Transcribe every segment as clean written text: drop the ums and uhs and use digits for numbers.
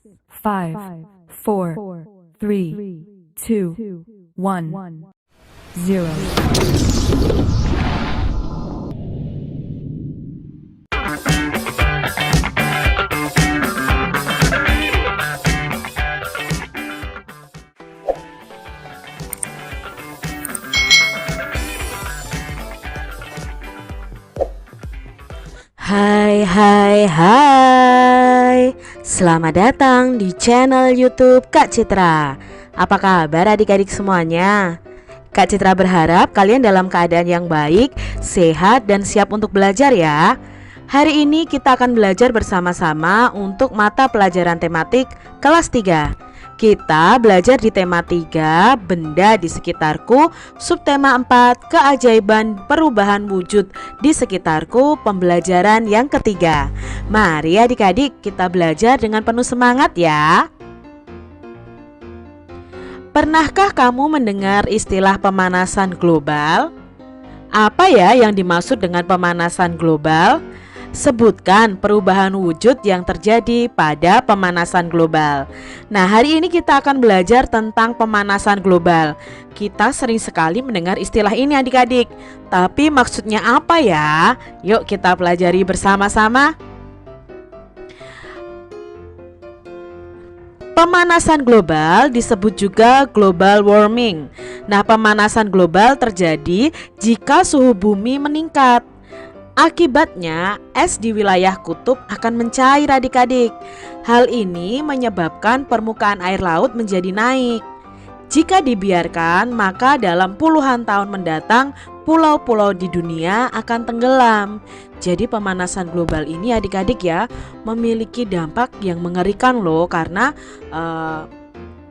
5, 4, 3, 2, 1, 0. Hai, selamat datang di channel YouTube Kak Citra. Apa kabar adik-adik semuanya? Kak Citra berharap kalian dalam keadaan yang baik, sehat, dan siap untuk belajar ya. Hari ini kita akan belajar bersama-sama untuk mata pelajaran tematik kelas 3. Kita belajar di tema 3, benda di sekitarku, subtema 4, keajaiban perubahan wujud di sekitarku, pembelajaran yang ketiga. Mari adik-adik kita belajar dengan penuh semangat ya. Pernahkah kamu mendengar istilah pemanasan global? Apa ya yang dimaksud dengan pemanasan global? Sebutkan perubahan wujud yang terjadi pada pemanasan global. Nah, hari ini kita akan belajar tentang pemanasan global. Kita sering sekali mendengar istilah ini adik-adik. Tapi maksudnya apa ya? Yuk kita pelajari bersama-sama. Pemanasan global disebut juga global warming. Nah, pemanasan global terjadi jika suhu bumi meningkat. Akibatnya, es di wilayah kutub akan mencair adik-adik. Hal ini menyebabkan permukaan air laut menjadi naik. Jika dibiarkan, maka dalam puluhan tahun mendatang, pulau-pulau di dunia akan tenggelam. Jadi pemanasan global ini adik-adik ya, memiliki dampak yang mengerikan loh. Karena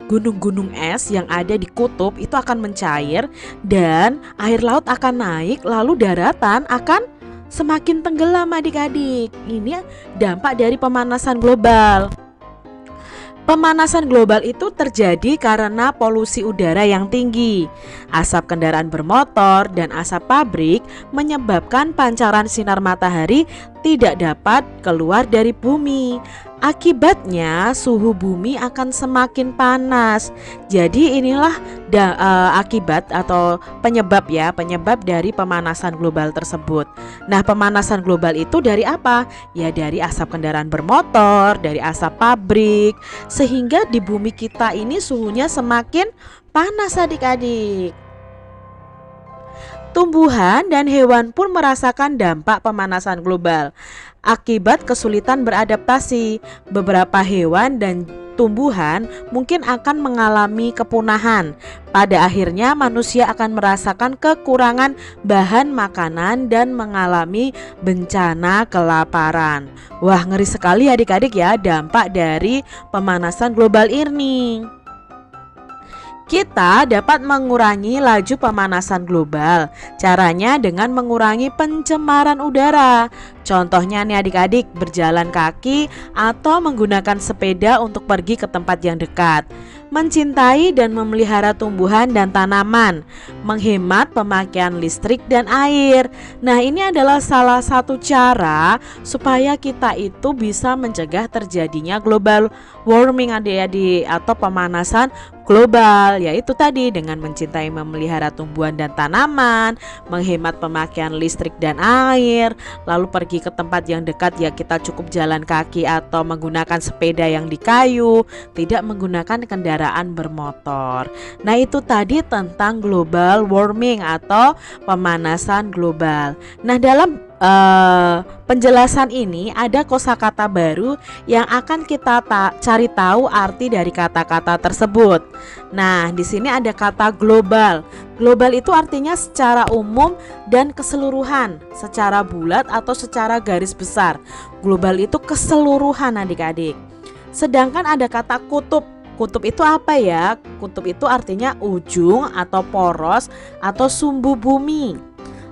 gunung-gunung es yang ada di kutub itu akan mencair dan air laut akan naik, lalu daratan akan semakin tenggelam adik-adik. Ini dampak dari pemanasan global. Pemanasan global itu terjadi karena polusi udara yang tinggi. Asap kendaraan bermotor dan asap pabrik menyebabkan pancaran sinar matahari tidak dapat keluar dari bumi. Akibatnya suhu bumi akan semakin panas. Jadi inilah akibat atau penyebab dari pemanasan global tersebut. Nah, pemanasan global itu dari apa? Ya dari asap kendaraan bermotor, dari asap pabrik, sehingga di bumi kita ini suhunya semakin panas adik-adik. Tumbuhan dan hewan pun merasakan dampak pemanasan global akibat kesulitan beradaptasi. Beberapa hewan dan tumbuhan mungkin akan mengalami kepunahan. Pada akhirnya manusia akan merasakan kekurangan bahan makanan dan mengalami bencana kelaparan. Wah, ngeri sekali adik-adik ya dampak dari pemanasan global ini. Kita dapat mengurangi laju pemanasan global. Caranya dengan mengurangi pencemaran udara. Contohnya nih adik-adik, berjalan kaki atau menggunakan sepeda untuk pergi ke tempat yang dekat. Mencintai dan memelihara tumbuhan dan tanaman. Menghemat pemakaian listrik dan air. Nah, ini adalah salah satu cara supaya kita itu bisa mencegah terjadinya global warming adik-adik atau pemanasan global, yaitu tadi dengan mencintai memelihara tumbuhan dan tanaman, menghemat pemakaian listrik dan air, lalu pergi ke tempat yang dekat ya kita cukup jalan kaki atau menggunakan sepeda yang di kayu, tidak menggunakan kendaraan bermotor. Nah, itu tadi tentang global warming atau pemanasan global. Nah, dalam penjelasan ini ada kosakata baru yang akan kita cari tahu arti dari kata-kata tersebut. Nah, di sini ada kata global. Global itu artinya secara umum dan keseluruhan, secara bulat atau secara garis besar. Global itu keseluruhan adik-adik. Sedangkan ada kata kutub. Kutub itu apa ya? Kutub itu artinya ujung atau poros atau sumbu bumi.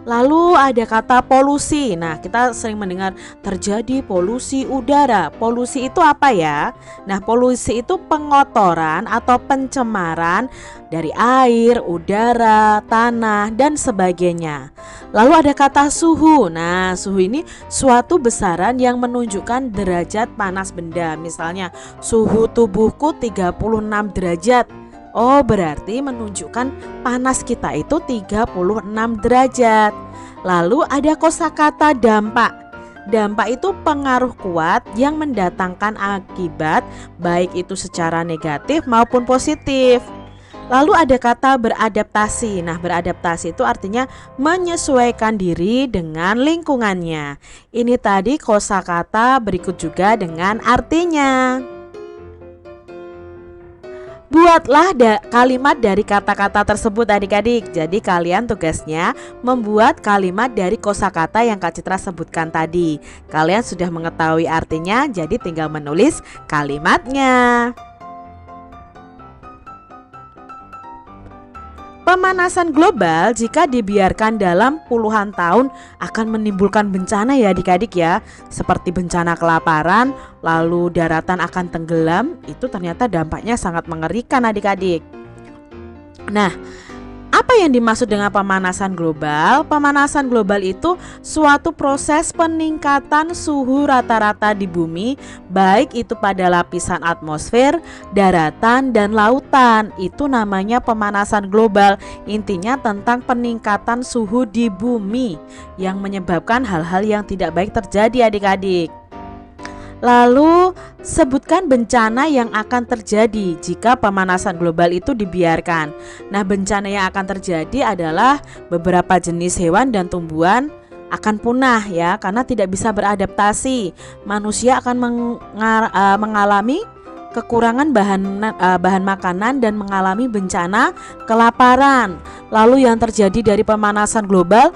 Lalu ada kata polusi. Nah, kita sering mendengar terjadi polusi udara. Polusi itu apa ya? Nah, polusi itu pengotoran atau pencemaran dari air, udara, tanah, dan sebagainya. Lalu ada kata suhu. Nah, suhu ini suatu besaran yang menunjukkan derajat panas benda. Misalnya, suhu tubuhku 36 derajat. Oh, berarti menunjukkan panas kita itu 36 derajat. Lalu ada kosakata dampak. Dampak itu pengaruh kuat yang mendatangkan akibat, baik itu secara negatif maupun positif. Lalu ada kata beradaptasi. Nah, beradaptasi itu artinya menyesuaikan diri dengan lingkungannya. Ini tadi kosakata, berikut juga dengan artinya. Buatlah kalimat dari kata-kata tersebut adik-adik. Jadi kalian tugasnya membuat kalimat dari kosakata yang Kak Citra sebutkan tadi. Kalian sudah mengetahui artinya, jadi tinggal menulis kalimatnya. Pemanasan global jika dibiarkan dalam puluhan tahun akan menimbulkan bencana ya adik-adik ya. Seperti bencana kelaparan, lalu daratan akan tenggelam. Itu ternyata dampaknya sangat mengerikan adik-adik. Nah, apa yang dimaksud dengan pemanasan global? Pemanasan global itu suatu proses peningkatan suhu rata-rata di bumi, baik itu pada lapisan atmosfer, daratan, dan lautan. Itu namanya pemanasan global. Intinya tentang peningkatan suhu di bumi yang menyebabkan hal-hal yang tidak baik terjadi adik-adik. Lalu sebutkan bencana yang akan terjadi jika pemanasan global itu dibiarkan. Nah, bencana yang akan terjadi adalah beberapa jenis hewan dan tumbuhan akan punah ya, karena tidak bisa beradaptasi. Manusia akan mengalami kekurangan bahan makanan dan mengalami bencana kelaparan. Lalu yang terjadi dari pemanasan global,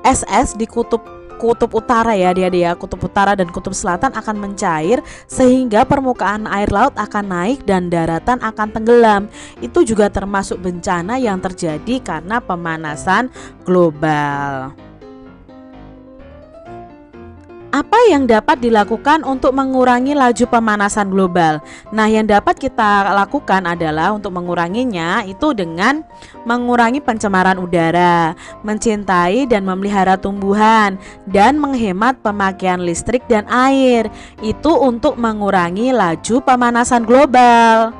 es di kutub utara ya adik-adik, kutub utara dan kutub selatan akan mencair sehingga permukaan air laut akan naik dan daratan akan tenggelam. Itu juga termasuk bencana yang terjadi karena pemanasan global. Apa yang dapat dilakukan untuk mengurangi laju pemanasan global? Nah, yang dapat kita lakukan adalah untuk menguranginya itu dengan mengurangi pencemaran udara, mencintai dan memelihara tumbuhan, dan menghemat pemakaian listrik dan air. Itu untuk mengurangi laju pemanasan global.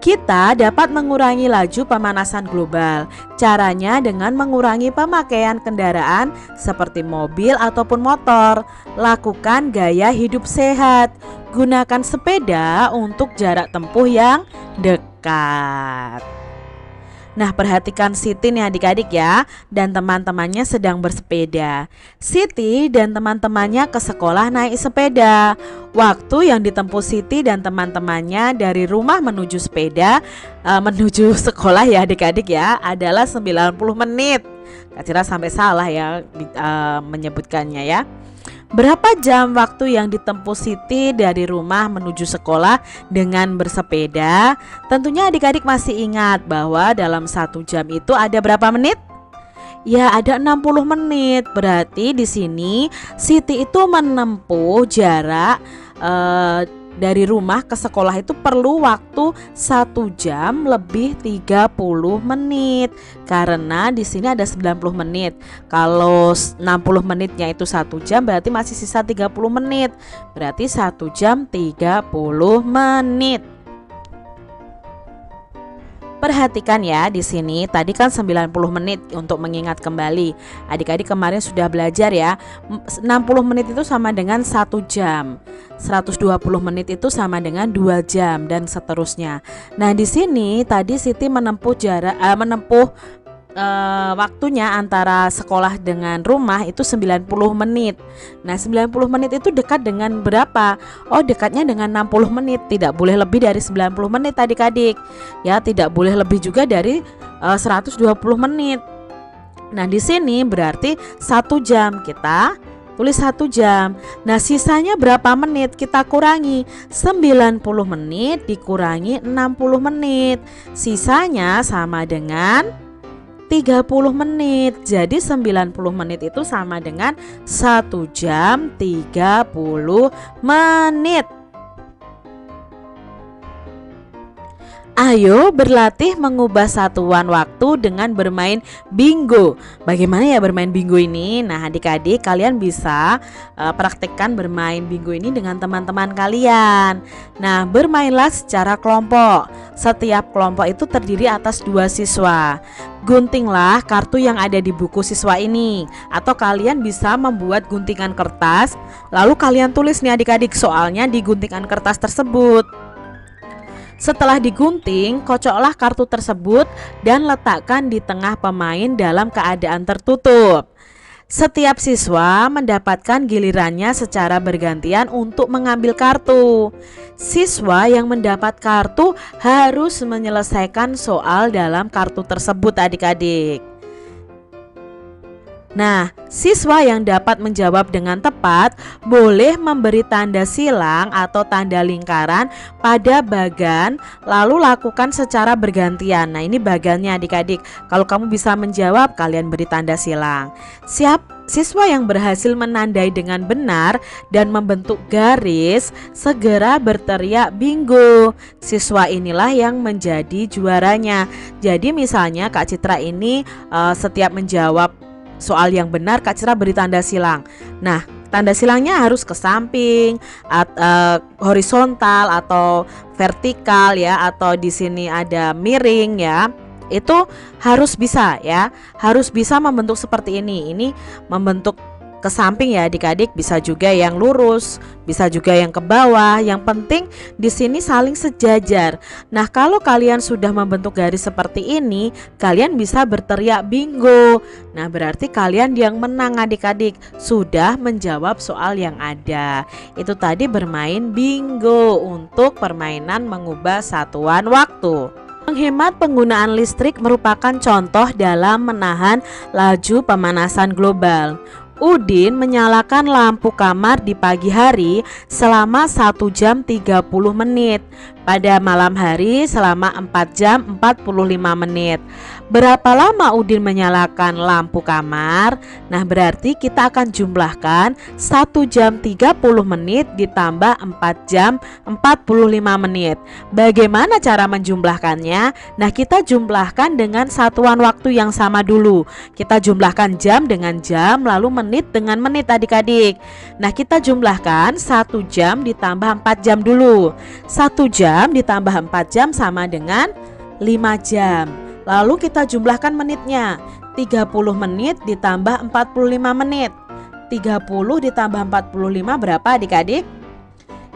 Kita dapat mengurangi laju pemanasan global. Caranya dengan mengurangi pemakaian kendaraan seperti mobil ataupun motor. Lakukan gaya hidup sehat. Gunakan sepeda untuk jarak tempuh yang dekat. Nah, perhatikan Siti nih adik-adik ya, dan teman-temannya sedang bersepeda. Siti dan teman-temannya ke sekolah naik sepeda. Waktu yang ditempuh Siti dan teman-temannya dari rumah menuju menuju sekolah ya adik-adik ya, adalah 90 menit. Kak Cira sampai salah ya menyebutkannya ya. Berapa jam waktu yang ditempuh Siti dari rumah menuju sekolah dengan bersepeda? Tentunya adik-adik masih ingat bahwa dalam 1 jam itu ada berapa menit? Ya, ada 60 menit. Berarti di sini Siti itu menempuh jarak dari rumah ke sekolah itu perlu waktu 1 jam lebih 30 menit. Karena di sini ada 90 menit. Kalau 60 menitnya itu 1 jam, berarti masih sisa 30 menit. Berarti 1 jam 30 menit. Perhatikan ya, di sini tadi kan 90 menit untuk mengingat kembali. Adik-adik kemarin sudah belajar ya. 60 menit itu sama dengan 1 jam. 120 menit itu sama dengan 2 jam dan seterusnya. Nah, di sini tadi Siti menempuh waktunya antara sekolah dengan rumah itu 90 menit. Nah, 90 menit itu dekat dengan berapa? Oh, dekatnya dengan 60 menit. Tidak boleh lebih dari 90 menit adik-adik. Ya, tidak boleh lebih juga dari 120 menit. Nah, di sini berarti 1 jam. Kita tulis 1 jam. Nah, sisanya berapa menit? Kita kurangi 90 menit dikurangi 60 menit. Sisanya sama dengan 30 menit. Jadi 90 menit itu sama dengan 1 jam 30 menit. Ayo berlatih mengubah satuan waktu dengan bermain bingo. Bagaimana ya bermain bingo ini? Nah, adik-adik kalian bisa praktekkan bermain bingo ini dengan teman-teman kalian. Nah, bermainlah secara kelompok. Setiap kelompok itu terdiri atas 2 siswa. Guntinglah kartu yang ada di buku siswa ini, atau kalian bisa membuat guntingan kertas, lalu kalian tulis nih adik-adik soalnya di guntingan kertas tersebut. Setelah digunting, kocoklah kartu tersebut dan letakkan di tengah pemain dalam keadaan tertutup. Setiap siswa mendapatkan gilirannya secara bergantian untuk mengambil kartu. Siswa yang mendapat kartu harus menyelesaikan soal dalam kartu tersebut adik-adik. Nah, siswa yang dapat menjawab dengan tepat boleh memberi tanda silang atau tanda lingkaran pada bagan, lalu lakukan secara bergantian. Nah, ini bagannya adik-adik. Kalau kamu bisa menjawab, kalian beri tanda silang. Siswa yang berhasil menandai dengan benar dan membentuk garis segera berteriak bingo. Siswa inilah yang menjadi juaranya. Jadi misalnya Kak Citra ini setiap menjawab soal yang benar, Kak Citra beri tanda silang. Nah, tanda silangnya harus ke samping, horizontal atau vertikal ya, atau di sini ada miring ya. Itu harus bisa ya, harus bisa membentuk seperti ini. Ini membentuk ke samping ya adik-adik, bisa juga yang lurus, bisa juga yang ke bawah. Yang penting di sini saling sejajar. Nah, kalau kalian sudah membentuk garis seperti ini, kalian bisa berteriak bingo. Nah, berarti kalian yang menang adik-adik, sudah menjawab soal yang ada. Itu tadi bermain bingo untuk permainan mengubah satuan waktu. Menghemat penggunaan listrik merupakan contoh dalam menahan laju pemanasan global. Udin menyalakan lampu kamar di pagi hari selama 1 jam 30 menit, pada malam hari selama 4 jam 45 menit. Berapa lama Udin menyalakan lampu kamar? Nah, berarti kita akan jumlahkan 1 jam 30 menit ditambah 4 jam 45 menit. Bagaimana cara menjumlahkannya? Nah, kita jumlahkan dengan satuan waktu yang sama dulu. Kita jumlahkan jam dengan jam, lalu menit dengan menit adik-adik. Nah, kita jumlahkan 1 jam ditambah 4 jam dulu. 1 jam ditambah 4 jam sama dengan 5 jam. Lalu kita jumlahkan menitnya. 30 menit ditambah 45 menit. 30 ditambah 45 berapa adik-adik?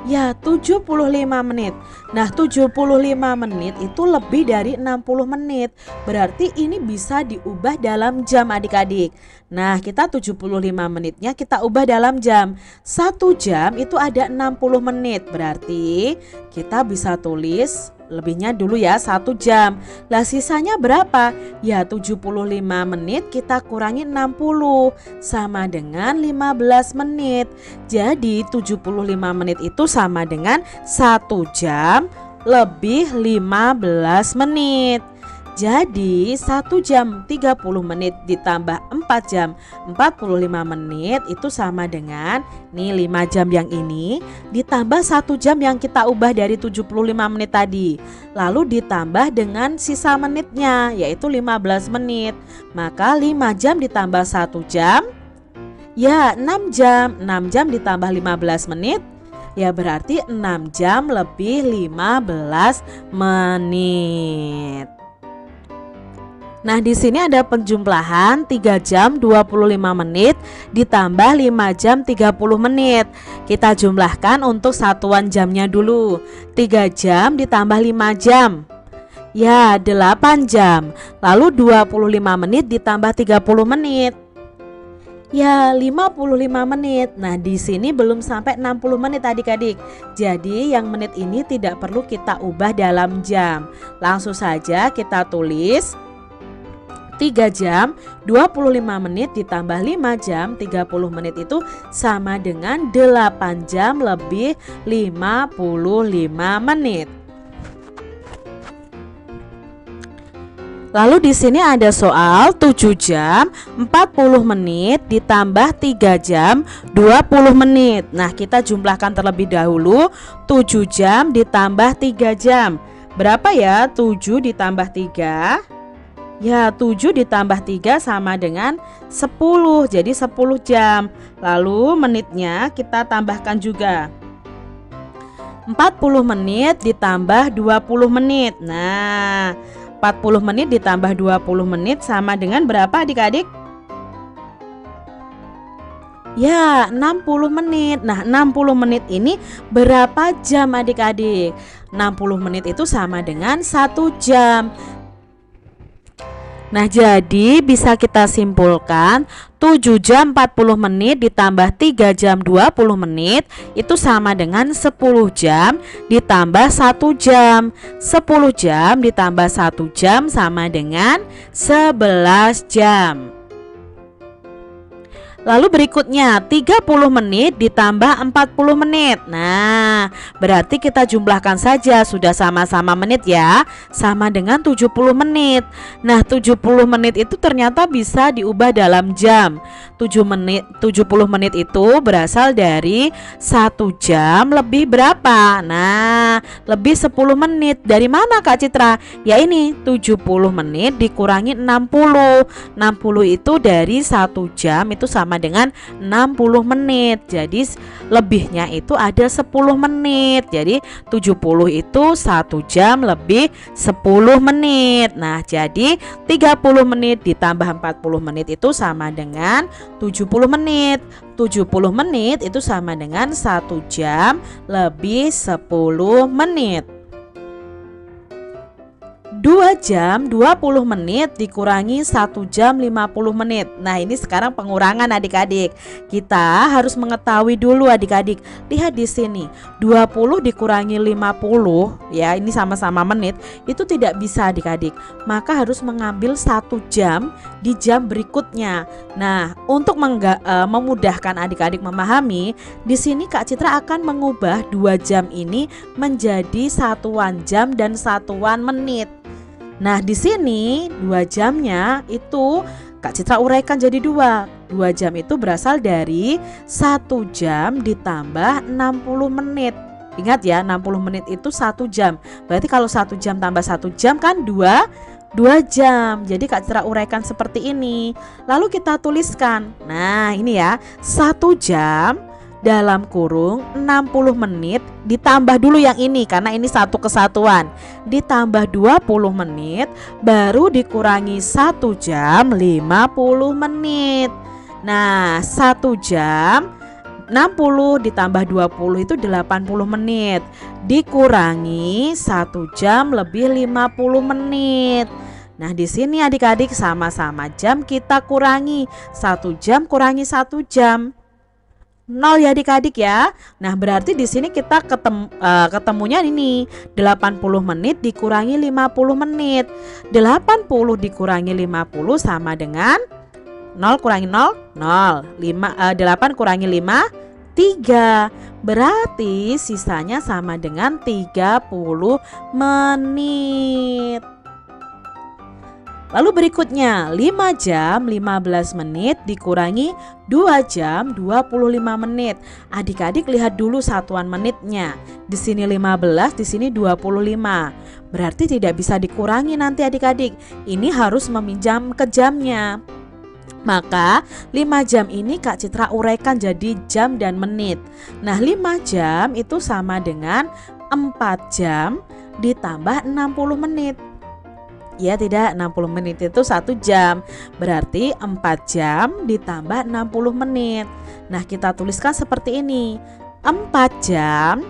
Ya, 75 menit. Nah, 75 menit itu lebih dari 60 menit. Berarti ini bisa diubah dalam jam adik-adik. Nah, kita 75 menitnya kita ubah dalam jam. 1 jam itu ada 60 menit. Berarti kita bisa tulis lebihnya dulu ya, 1 jam. Lah sisanya berapa? Ya 75 menit kita kurangi 60 sama dengan 15 menit. Jadi 75 menit itu sama dengan 1 jam lebih 15 menit. Jadi 1 jam 30 menit ditambah 4 jam 45 menit itu sama dengan nih 5 jam yang ini ditambah 1 jam yang kita ubah dari 75 menit tadi. Lalu ditambah dengan sisa menitnya yaitu 15 menit. Maka 5 jam ditambah 1 jam ya 6 jam. 6 jam ditambah 15 menit ya berarti 6 jam lebih 15 menit. Nah, di sini ada penjumlahan 3 jam 25 menit ditambah 5 jam 30 menit. Kita jumlahkan untuk satuan jamnya dulu. 3 jam ditambah 5 jam. Ya, 8 jam. Lalu 25 menit ditambah 30 menit. Ya, 55 menit. Nah, di sini belum sampai 60 menit adik-adik. Jadi, yang menit ini tidak perlu kita ubah dalam jam. Langsung saja kita tulis 3 jam 25 menit ditambah 5 jam 30 menit itu sama dengan 8 jam lebih 55 menit. Lalu di sini ada soal 7 jam 40 menit ditambah 3 jam 20 menit. Nah, kita jumlahkan terlebih dahulu 7 jam ditambah 3 jam. Berapa ya 7 ditambah 3? Ya, 7 ditambah 3 sama dengan 10. Jadi 10 jam. Lalu menitnya kita tambahkan juga. 40 menit ditambah 20 menit. Nah, 40 menit ditambah 20 menit sama dengan berapa adik-adik? Ya, 60 menit. Nah, 60 menit ini berapa jam adik-adik? 60 menit itu sama dengan 1 jam. Nah, jadi bisa kita simpulkan 7 jam 40 menit ditambah 3 jam 20 menit itu sama dengan 10 jam ditambah 1 jam. 10 jam ditambah 1 jam sama dengan 11 jam. Lalu berikutnya 30 menit ditambah 40 menit. Nah, berarti kita jumlahkan saja, sudah sama-sama menit ya, sama dengan 70 menit. Nah, 70 menit itu ternyata bisa diubah dalam jam. 70 menit itu berasal dari 1 jam lebih berapa? Nah, lebih 10 menit. Dari mana Kak Citra? Ya ini 70 menit dikurangi 60. 60 itu dari 1 jam itu sama dengan 60 menit. Jadi lebihnya itu ada 10 menit. Jadi 70 itu 1 jam lebih 10 menit. Nah, jadi 30 menit ditambah 40 menit itu sama dengan 70 menit. 70 menit itu sama dengan 1 jam lebih 10 menit. 2 jam 20 menit dikurangi 1 jam 50 menit. Nah, ini sekarang pengurangan adik-adik. Kita harus mengetahui dulu adik-adik. Lihat di sini, 20 dikurangi 50 ya, ini sama-sama menit, itu tidak bisa adik-adik. Maka harus mengambil 1 jam di jam berikutnya. Nah, untuk memudahkan adik-adik memahami, di sini Kak Citra akan mengubah 2 jam ini menjadi satuan jam dan satuan menit. Nah, di sini 2 jamnya itu Kak Citra uraikan jadi 2. 2 jam itu berasal dari 1 jam ditambah 60 menit. Ingat ya, 60 menit itu 1 jam. Berarti kalau 1 jam tambah 1 jam kan 2 jam. Jadi Kak Citra uraikan seperti ini. Lalu kita tuliskan. Nah, ini ya, 1 jam dalam kurung 60 menit ditambah dulu yang ini karena ini satu kesatuan, ditambah 20 menit baru dikurangi 1 jam 50 menit. Nah, 1 jam 60 ditambah 20 itu 80 menit dikurangi 1 jam lebih 50 menit. Nah, di sini adik-adik sama-sama jam kita kurangi, 1 jam kurangi 1 jam 0 ya adik-adik ya. Nah, berarti di sini kita ketemunya ini 80 menit dikurangi 50 menit. 80 dikurangi 50 sama dengan 0 kurangi 0, 0. 8 kurangi 5, 3. Berarti sisanya sama dengan 30 menit. Lalu berikutnya 5 jam 15 menit dikurangi 2 jam 25 menit. Adik-adik lihat dulu satuan menitnya. Di sini 15, di sini 25. Berarti tidak bisa dikurangi nanti adik-adik. Ini harus meminjam ke jamnya. Maka 5 jam ini Kak Citra uraikan jadi jam dan menit. Nah, 5 jam itu sama dengan 4 jam ditambah 60 menit. Ya tidak, 60 menit itu 1 jam. Berarti 4 jam ditambah 60 menit. Nah, kita tuliskan seperti ini. 4 jam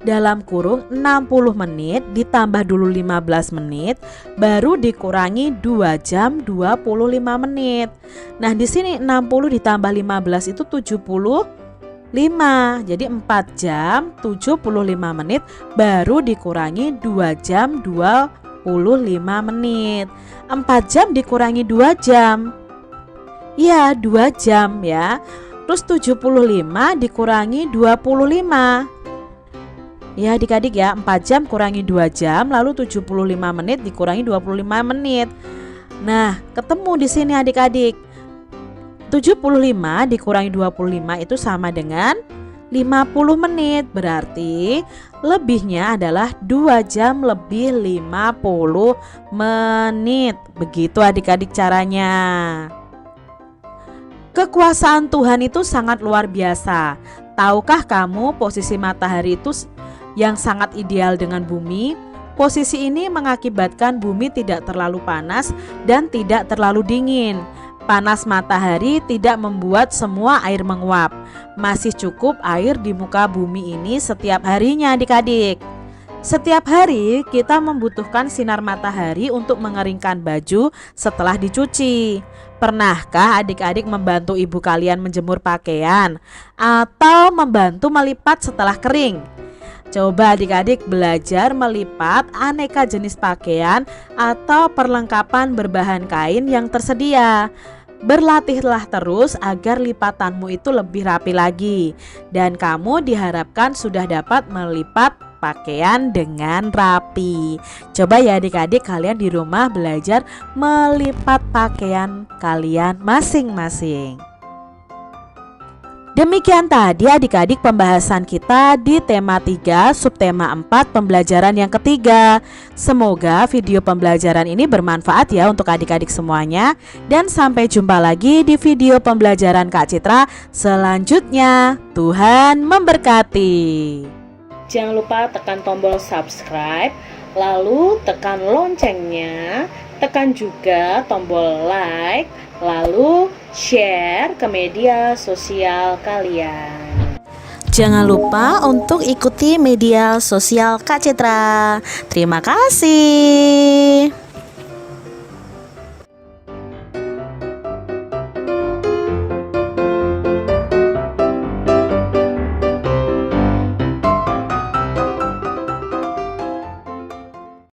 dalam kurung 60 menit ditambah dulu 15 menit baru dikurangi 2 jam 25 menit. Nah, di sini 60 ditambah 15 itu 75. Jadi 4 jam 75 menit baru dikurangi 2 jam 25 menit. 4 jam dikurangi 2 jam. Ya, 2 jam ya. Terus 75 dikurangi 25. Ya adik-adik ya, 4 jam kurangi 2 jam, lalu 75 menit dikurangi 25 menit. Nah, ketemu di sini adik-adik. 75 dikurangi 25 itu sama dengan 50 menit. Berarti lebihnya adalah 2 jam lebih 50 menit. Begitu adik-adik caranya. Kekuasaan Tuhan itu sangat luar biasa. Tahukah kamu posisi matahari itu yang sangat ideal dengan bumi? Posisi ini mengakibatkan bumi tidak terlalu panas dan tidak terlalu dingin. Panas matahari tidak membuat semua air menguap. Masih cukup air di muka bumi ini setiap harinya adik-adik. Setiap hari kita membutuhkan sinar matahari untuk mengeringkan baju setelah dicuci. Pernahkah adik-adik membantu ibu kalian menjemur pakaian atau membantu melipat setelah kering? Coba adik-adik belajar melipat aneka jenis pakaian atau perlengkapan berbahan kain yang tersedia. Berlatihlah terus agar lipatanmu itu lebih rapi lagi. Dan kamu diharapkan sudah dapat melipat pakaian dengan rapi. Coba ya adik-adik kalian di rumah belajar melipat pakaian kalian masing-masing. Demikian tadi adik-adik pembahasan kita di tema 3 subtema 4 pembelajaran yang ketiga. Semoga video pembelajaran ini bermanfaat ya untuk adik-adik semuanya. Dan sampai jumpa lagi di video pembelajaran Kak Citra selanjutnya. Tuhan memberkati. Jangan lupa tekan tombol subscribe, lalu tekan loncengnya, tekan juga tombol like, lalu share ke media sosial kalian. Jangan lupa untuk ikuti media sosial Kak Citra. Terima kasih.